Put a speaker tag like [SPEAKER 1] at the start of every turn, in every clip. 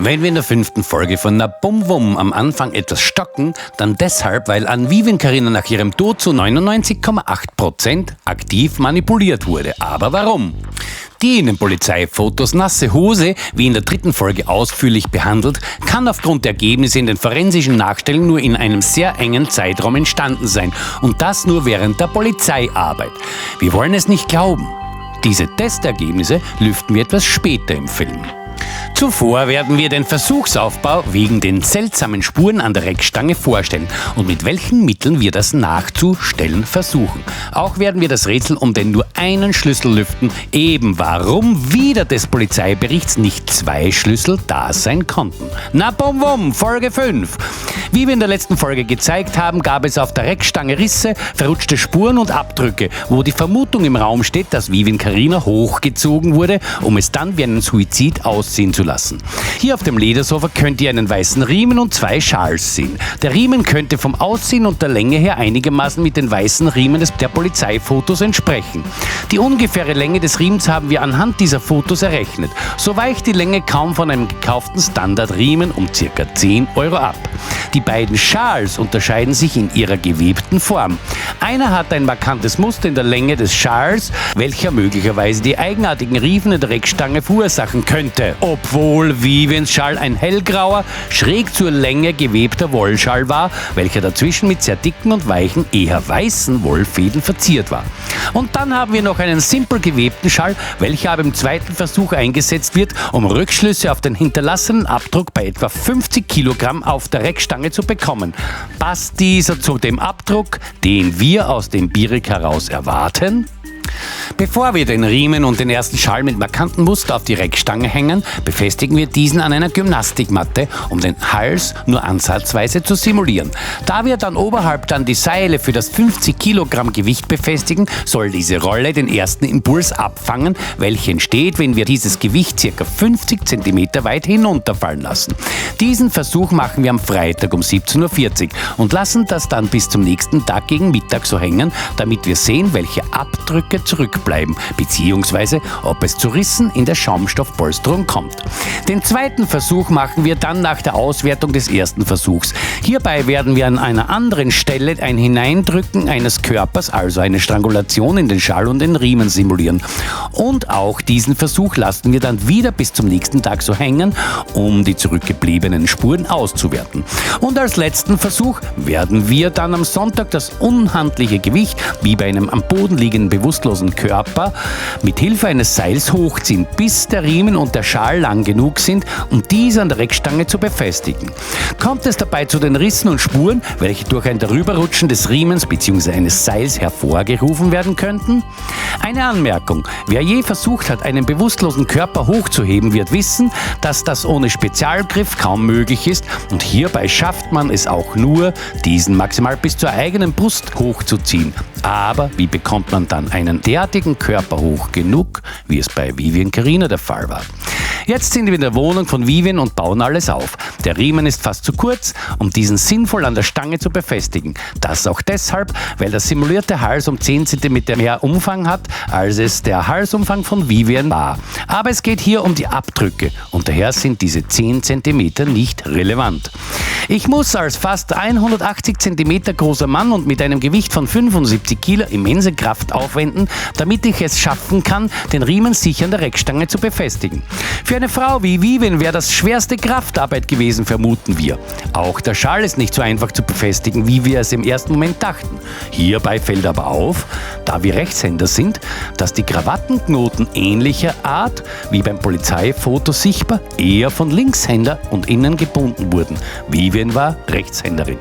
[SPEAKER 1] Wenn wir in der 5. Folge von Na Bum Wum am Anfang etwas stocken, dann deshalb, weil an Vivian Karina nach ihrem Tod zu 99,8% aktiv manipuliert wurde. Aber warum? Die in den Polizeifotos nasse Hose, wie in der 3. Folge ausführlich behandelt, kann aufgrund der Ergebnisse in den forensischen Nachstellungen nur in einem sehr engen Zeitraum entstanden sein. Und das nur während der Polizeiarbeit. Wir wollen es nicht glauben. Diese Testergebnisse lüften wir etwas später im Film. Zuvor werden wir den Versuchsaufbau wegen den seltsamen Spuren an der Reckstange vorstellen und mit welchen Mitteln wir das nachzustellen versuchen. Auch werden wir das Rätsel um den nur einen Schlüssel lüften, eben warum wieder des Polizeiberichts nicht 2 Schlüssel da sein konnten. Na bum bum, Folge 5. Wie wir in der letzten Folge gezeigt haben, gab es auf der Reckstange Risse, verrutschte Spuren und Abdrücke, wo die Vermutung im Raum steht, dass Vivian Karina hochgezogen wurde, um es dann wie einen Suizid aussehen zu lassen. Hier auf dem Ledersofa könnt ihr einen weißen Riemen und 2 Schals sehen. Der Riemen könnte vom Aussehen und der Länge her einigermaßen mit den weißen Riemen der Polizeifotos entsprechen. Die ungefähre Länge des Riemens haben wir anhand dieser Fotos errechnet. So weicht die Länge kaum von einem gekauften Standardriemen um ca. 10 Euro ab. Die beiden Schals unterscheiden sich in ihrer gewebten Form. Einer hat ein markantes Muster in der Länge des Schals, welcher möglicherweise die eigenartigen Riefen in der Reckstange verursachen könnte. Obwohl Vivians Schal ein hellgrauer, schräg zur Länge gewebter Wollschal war, welcher dazwischen mit sehr dicken und weichen, eher weißen Wollfäden verziert war. Und dann haben wir noch einen simpel gewebten Schal, welcher aber im 2. Versuch eingesetzt wird, um Rückschlüsse auf den hinterlassenen Abdruck bei etwa 50 Kilogramm auf der Reckstange zu bekommen. Passt dieser zu dem Abdruck, den wir aus dem Birik heraus erwarten? Bevor wir den Riemen und den ersten Schal mit markantem Muster auf die Reckstange hängen, befestigen wir diesen an einer Gymnastikmatte, um den Hals nur ansatzweise zu simulieren. Da wir dann oberhalb die Seile für das 50 Kilogramm Gewicht befestigen, soll diese Rolle den ersten Impuls abfangen, welcher entsteht, wenn wir dieses Gewicht ca. 50 cm weit hinunterfallen lassen. Diesen Versuch machen wir am Freitag um 17:40 Uhr und lassen das dann bis zum nächsten Tag gegen Mittag so hängen, damit wir sehen, welche Abdrücke zurückbleiben, beziehungsweise ob es zu Rissen in der Schaumstoffpolsterung kommt. Den 2. Versuch machen wir dann nach der Auswertung des 1. Versuchs. Hierbei werden wir an einer anderen Stelle ein Hineindrücken eines Körpers, also eine Strangulation in den Schal und den Riemen simulieren. Und auch diesen Versuch lassen wir dann wieder bis zum nächsten Tag so hängen, um die zurückgebliebenen Spuren auszuwerten. Und als letzten Versuch werden wir dann am Sonntag das unhandliche Gewicht, wie bei einem am Boden liegenden bewusstlosen Körper, mit Hilfe eines Seils hochziehen, bis der Riemen und der Schal lang genug sind, um diese an der Reckstange zu befestigen. Kommt es dabei zu den Rissen und Spuren, welche durch ein Darüberrutschen des Riemens bzw. eines Seils hervorgerufen werden könnten? Eine Anmerkung: Wer je versucht hat, einen bewusstlosen Körper hochzuheben, wird wissen, dass das ohne Spezialgriff kaum möglich ist, und hierbei schafft man es auch nur, diesen maximal bis zur eigenen Brust hochzuziehen. Aber wie bekommt man dann einen derartigen Körper hoch genug, wie es bei Vivian Karina der Fall war? Jetzt sind wir in der Wohnung von Vivian und bauen alles auf. Der Riemen ist fast zu kurz, um diesen sinnvoll an der Stange zu befestigen. Das auch deshalb, weil der simulierte Hals um 10 cm mehr Umfang hat, als es der Halsumfang von Vivian war. Aber es geht hier um die Abdrücke und daher sind diese 10 cm nicht relevant. Ich muss als fast 180 cm großer Mann und mit einem Gewicht von 75 Kilo immense Kraft aufwenden, damit ich es schaffen kann, den Riemen sicher an der Reckstange zu befestigen. Für eine Frau wie Vivian wäre das schwerste Kraftarbeit gewesen, vermuten wir. Auch der Schal ist nicht so einfach zu befestigen, wie wir es im ersten Moment dachten. Hierbei fällt aber auf, da wir Rechtshänder sind, dass die Krawattenknoten ähnlicher Art wie beim Polizeifoto sichtbar eher von Linkshänder und innen gebunden wurden. Vivian war Rechtshänderin.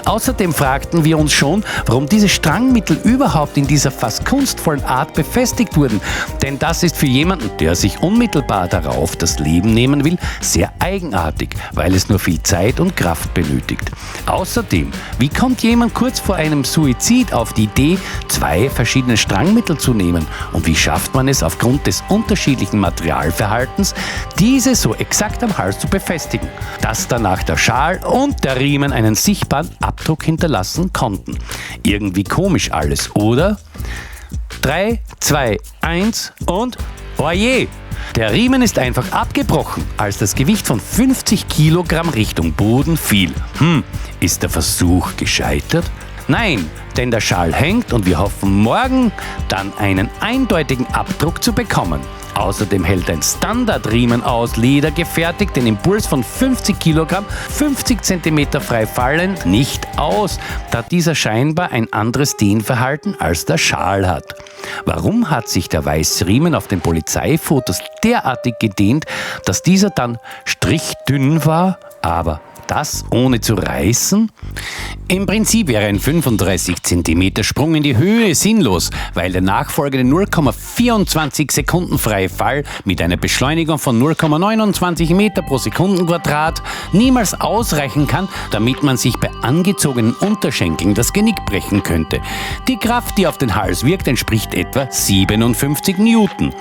[SPEAKER 1] Außerdem fragten wir uns schon, warum diese Strangmittel überhaupt in dieser fast kunstvollen Art befestigt wurden. Denn das ist für jemanden, der sich unmittelbar darauf das Leben nehmen will, sehr eigenartig, weil es nur viel Zeit und Kraft benötigt. Außerdem, wie kommt jemand kurz vor einem Suizid auf die Idee, 2 verschiedene Strangmittel zu nehmen? Und wie schafft man es aufgrund des unterschiedlichen Materialverhaltens, diese so exakt am Hals zu befestigen, dass danach der Schal und der Riemen einen sichtbaren Abdruck hinterlassen konnten? Irgendwie komisch alles, oder? 3, 2, 1 und oje! Der Riemen ist einfach abgebrochen, als das Gewicht von 50 Kilogramm Richtung Boden fiel. Ist der Versuch gescheitert? Nein, denn der Schal hängt und wir hoffen morgen dann einen eindeutigen Abdruck zu bekommen. Außerdem hält ein Standardriemen aus Leder gefertigt den Impuls von 50 Kilogramm 50 Zentimeter frei fallend nicht aus, da dieser scheinbar ein anderes Dehnverhalten als der Schal hat. Warum hat sich der weiße Riemen auf den Polizeifotos derartig gedehnt, dass dieser dann strichdünn war, aber das ohne zu reißen? Im Prinzip wäre ein 35 cm Sprung in die Höhe sinnlos, weil der nachfolgende 0,24 Sekunden freie Fall mit einer Beschleunigung von 0,29 Meter pro Sekundenquadrat niemals ausreichen kann, damit man sich bei angezogenen Unterschenkeln das Genick brechen könnte. Die Kraft, die auf den Hals wirkt, entspricht etwa 57 Newton.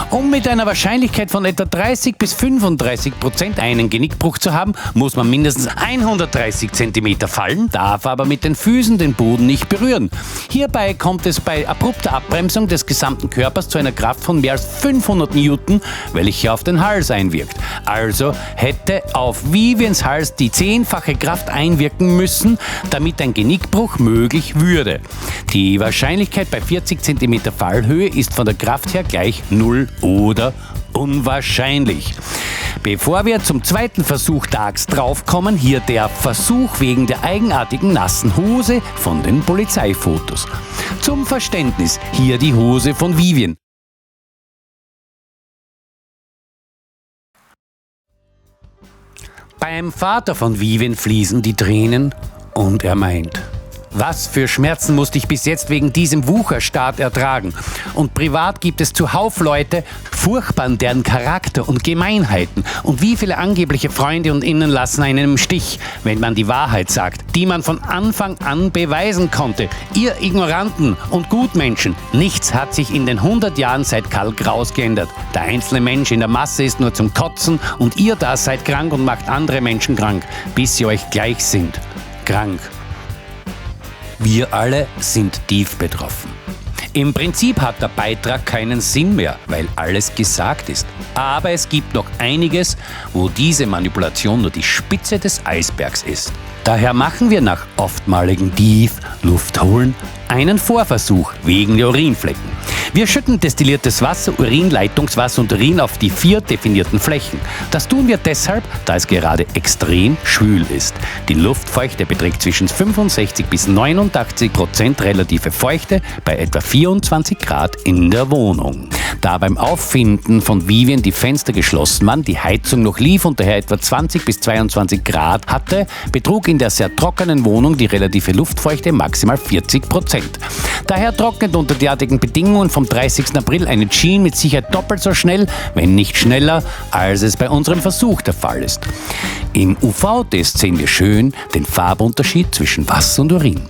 [SPEAKER 1] Um mit einer Wahrscheinlichkeit von etwa 30-35% einen Genickbruch zu haben, muss man mindestens 130 cm fallen, darf aber mit den Füßen den Boden nicht berühren. Hierbei kommt es bei abrupter Abbremsung des gesamten Körpers zu einer Kraft von mehr als 500 Newton, welche auf den Hals einwirkt. Also hätte auf Viviens Hals die 10-fache Kraft einwirken müssen, damit ein Genickbruch möglich würde. Die Wahrscheinlichkeit bei 40 cm Fallhöhe ist von der Kraft her gleich 0 oder unwahrscheinlich. Bevor wir zum zweiten Versuch tags draufkommen, hier der Versuch wegen der eigenartigen nassen Hose von den Polizeifotos. Zum Verständnis, hier die Hose von Vivien. Beim Vater von Vivien fließen die Tränen und er meint: Was für Schmerzen musste ich bis jetzt wegen diesem Wucherstaat ertragen. Und privat gibt es zuhauf Leute, furchtbar an deren Charakter und Gemeinheiten. Und wie viele angebliche Freunde und Innen lassen einen im Stich, wenn man die Wahrheit sagt, die man von Anfang an beweisen konnte. Ihr Ignoranten und Gutmenschen, nichts hat sich in den 100 Jahren seit Karl Kraus geändert. Der einzelne Mensch in der Masse ist nur zum Kotzen und ihr da seid krank und macht andere Menschen krank, bis sie euch gleich sind. Krank. Wir alle sind tief betroffen. Im Prinzip hat der Beitrag keinen Sinn mehr, weil alles gesagt ist. Aber es gibt noch einiges, wo diese Manipulation nur die Spitze des Eisbergs ist. Daher machen wir nach oftmaligen Tief-Luft-Holen einen Vorversuch wegen der Urinflecken. Wir schütten destilliertes Wasser, Urin, Leitungswasser und Urin auf die 4 definierten Flächen. Das tun wir deshalb, da es gerade extrem schwül ist. Die Luftfeuchte beträgt zwischen 65 bis 89% relative Feuchte bei etwa 24 Grad in der Wohnung. Da beim Auffinden von Vivien die Fenster geschlossen waren, die Heizung noch lief und daher etwa 20 bis 22 Grad hatte, betrug in der sehr trockenen Wohnung die relative Luftfeuchte maximal 40%. Daher trocknet unter derartigen Bedingungen vom 30. April eine Jeans mit Sicherheit doppelt so schnell, wenn nicht schneller, als es bei unserem Versuch der Fall ist. Im UV-Test sehen wir schön den Farbunterschied zwischen Wasser und Urin.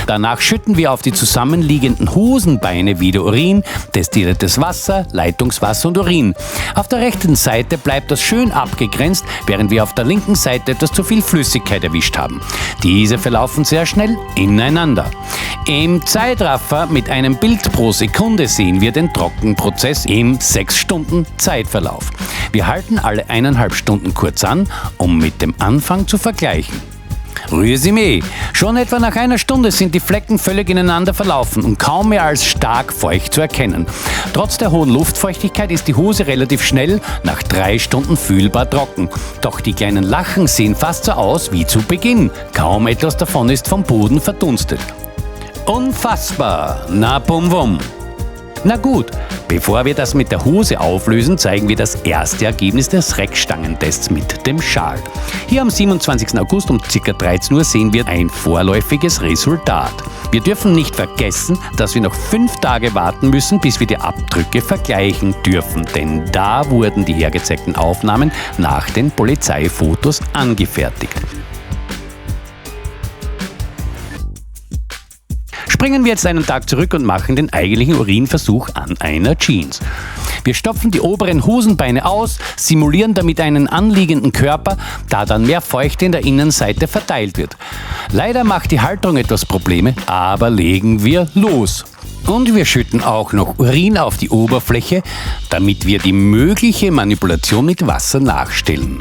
[SPEAKER 1] Danach schütten wir auf die zusammenliegenden Hosenbeine wieder Urin, destilliertes Wasser, Leitungswasser und Urin. Auf der rechten Seite bleibt das schön abgegrenzt, während wir auf der linken Seite etwas zu viel Flüssigkeit erwischt haben. Diese verlaufen sehr schnell ineinander. Im Zeitraffer mit einem Bild pro Sekunde sehen wir den Trockenprozess im 6 Stunden Zeitverlauf. Wir halten alle 1,5 Stunden kurz an, um mit dem Anfang zu vergleichen. Resümee. Schon etwa nach einer Stunde sind die Flecken völlig ineinander verlaufen und kaum mehr als stark feucht zu erkennen. Trotz der hohen Luftfeuchtigkeit ist die Hose relativ schnell nach 3 Stunden fühlbar trocken. Doch die kleinen Lachen sehen fast so aus wie zu Beginn. Kaum etwas davon ist vom Boden verdunstet. Unfassbar. Na bum bum. Na gut, bevor wir das mit der Hose auflösen, zeigen wir das erste Ergebnis des Reckstangentests mit dem Schal. Hier am 27. August um ca. 13 Uhr sehen wir ein vorläufiges Resultat. Wir dürfen nicht vergessen, dass wir noch 5 Tage warten müssen, bis wir die Abdrücke vergleichen dürfen, denn da wurden die hergezeigten Aufnahmen nach den Polizeifotos angefertigt. Springen wir jetzt einen Tag zurück und machen den eigentlichen Urinversuch an einer Jeans. Wir stopfen die oberen Hosenbeine aus, simulieren damit einen anliegenden Körper, da dann mehr Feuchte in der Innenseite verteilt wird. Leider macht die Halterung etwas Probleme, aber legen wir los. Und wir schütten auch noch Urin auf die Oberfläche, damit wir die mögliche Manipulation mit Wasser nachstellen.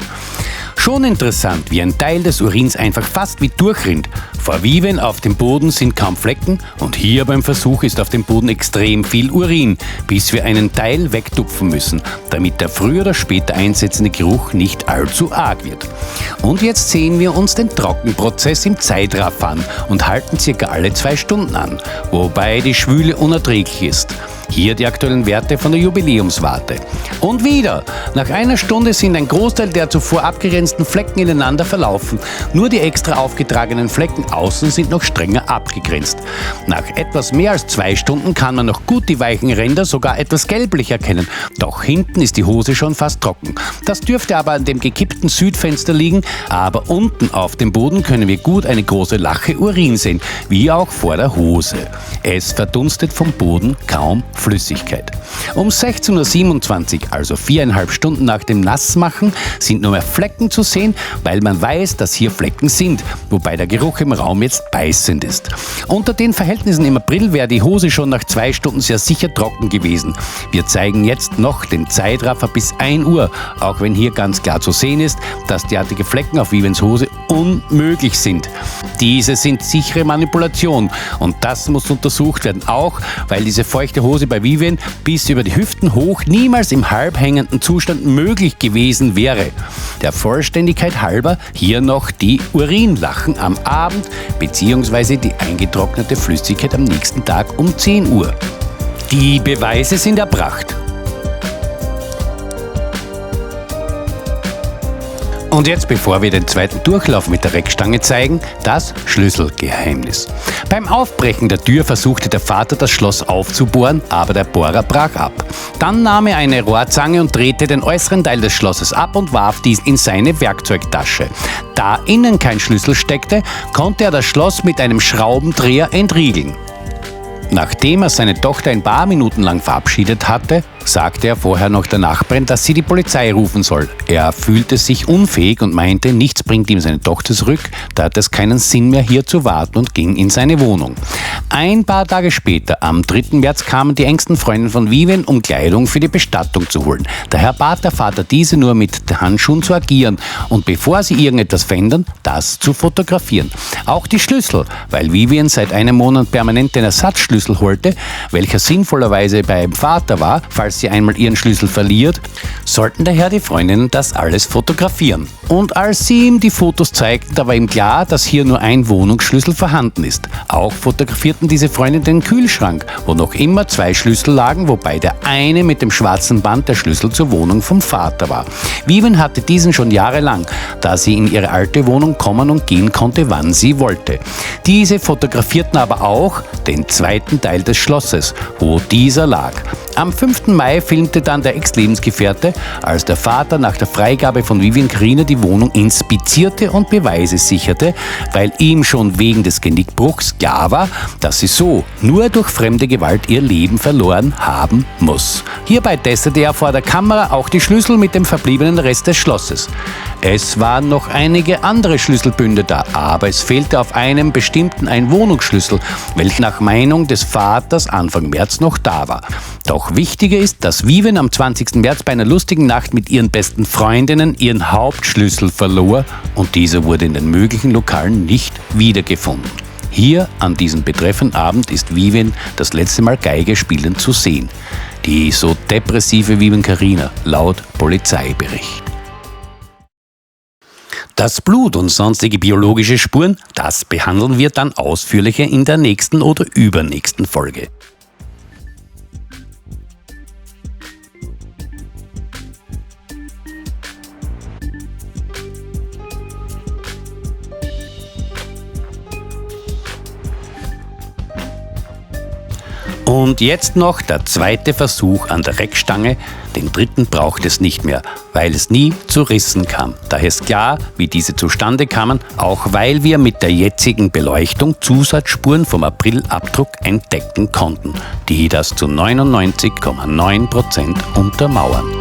[SPEAKER 1] Schon interessant, wie ein Teil des Urins einfach fast wie durchrinnt. Vor Viven auf dem Boden sind kaum Flecken und hier beim Versuch ist auf dem Boden extrem viel Urin, bis wir einen Teil wegtupfen müssen, damit der früher oder später einsetzende Geruch nicht allzu arg wird. Und jetzt sehen wir uns den Trockenprozess im Zeitraffer an und halten ca. alle 2 Stunden an, wobei die Schwüle unerträglich ist. Hier die aktuellen Werte von der Jubiläumswarte. Und wieder, nach einer Stunde sind ein Großteil der zuvor abgegrenzten Flecken ineinander verlaufen. Nur die extra aufgetragenen Flecken außen sind noch strenger abgegrenzt. Nach etwas mehr als 2 Stunden kann man noch gut die weichen Ränder sogar etwas gelblich erkennen. Doch hinten ist die Hose schon fast trocken. Das dürfte aber an dem gekippten Südfenster liegen, aber unten auf dem Boden können wir gut eine große Lache Urin sehen, wie auch vor der Hose. Es verdunstet vom Boden kaum Flüssigkeit. Um 16:27 Uhr, also 4,5 Stunden nach dem Nassmachen, sind nur mehr Flecken zu sehen, weil man weiß, dass hier Flecken sind, wobei der Geruch im Raum jetzt beißend ist. Unter den Verhältnissen im April wäre die Hose schon nach 2 Stunden sehr sicher trocken gewesen. Wir zeigen jetzt noch den Zeitraffer bis 1 Uhr, auch wenn hier ganz klar zu sehen ist, dass derartige Flecken auf Vivens Hose unmöglich sind. Diese sind sichere Manipulation und das muss untersucht werden, auch weil diese feuchte Hose bei Viven bis über die Hüften hoch niemals im halbhängenden Zustand möglich gewesen wäre. Der Vollständigkeit halber hier noch die Urinlachen am Abend bzw. die eingetrocknete Flüssigkeit am nächsten Tag um 10 Uhr. Die Beweise sind erbracht. Und jetzt, bevor wir den zweiten Durchlauf mit der Reckstange zeigen, das Schlüsselgeheimnis. Beim Aufbrechen der Tür versuchte der Vater, das Schloss aufzubohren, aber der Bohrer brach ab. Dann nahm er eine Rohrzange und drehte den äußeren Teil des Schlosses ab und warf diesen in seine Werkzeugtasche. Da innen kein Schlüssel steckte, konnte er das Schloss mit einem Schraubendreher entriegeln. Nachdem er seine Tochter ein paar Minuten lang verabschiedet hatte, sagte er vorher noch der Nachbarin, dass sie die Polizei rufen soll. Er fühlte sich unfähig und meinte, nichts bringt ihm seine Tochter zurück, da hat es keinen Sinn mehr hier zu warten und ging in seine Wohnung. Ein paar Tage später, am 3. März, kamen die engsten Freunde von Viven, um Kleidung für die Bestattung zu holen. Daher bat der Vater diese nur mit Handschuhen zu agieren und bevor sie irgendetwas verändern, das zu fotografieren. Auch die Schlüssel, weil Vivian seit einem Monat permanent den Ersatzschlüssel holte, welcher sinnvollerweise beim Vater war, falls sie einmal ihren Schlüssel verliert, sollten daher die Freundinnen das alles fotografieren. Und als sie ihm die Fotos zeigten, da war ihm klar, dass hier nur ein Wohnungsschlüssel vorhanden ist. Auch fotografierten diese Freundinnen den Kühlschrank, wo noch immer 2 Schlüssel lagen, wobei der eine mit dem schwarzen Band der Schlüssel zur Wohnung vom Vater war. Vivian hatte diesen schon jahrelang, da sie in ihre alte Wohnung kommen und gehen konnte, wann sie wollte. Diese fotografierten aber auch den zweiten Teil des Schlosses, wo dieser lag. Am 5. Mai filmte dann der Ex-Lebensgefährte, als der Vater nach der Freigabe von Vivian Carina die Wohnung inspizierte und Beweise sicherte, weil ihm schon wegen des Genickbruchs klar war, dass sie so nur durch fremde Gewalt ihr Leben verloren haben muss. Hierbei testete er vor der Kamera auch die Schlüssel mit dem verbliebenen Rest des Schlosses. Es waren noch einige andere Schlüsselbünde da, aber es fehlte auf einem bestimmten ein Wohnungsschlüssel, welcher nach Meinung des Vaters Anfang März noch da war. Doch wichtiger ist, dass Vivian am 20. März bei einer lustigen Nacht mit ihren besten Freundinnen ihren Hauptschlüssel verlor und dieser wurde in den möglichen Lokalen nicht wiedergefunden. Hier an diesem betreffenden Abend ist Vivian das letzte Mal Geige spielend zu sehen. Die so depressive Vivian Carina, laut Polizeibericht. Das Blut und sonstige biologische Spuren, das behandeln wir dann ausführlicher in der nächsten oder übernächsten Folge. Und jetzt noch der zweite Versuch an der Reckstange. Den dritten braucht es nicht mehr, weil es nie zu Rissen kam. Daher ist klar, wie diese zustande kamen, auch weil wir mit der jetzigen Beleuchtung Zusatzspuren vom Aprilabdruck entdecken konnten, die das zu 99,9% untermauern.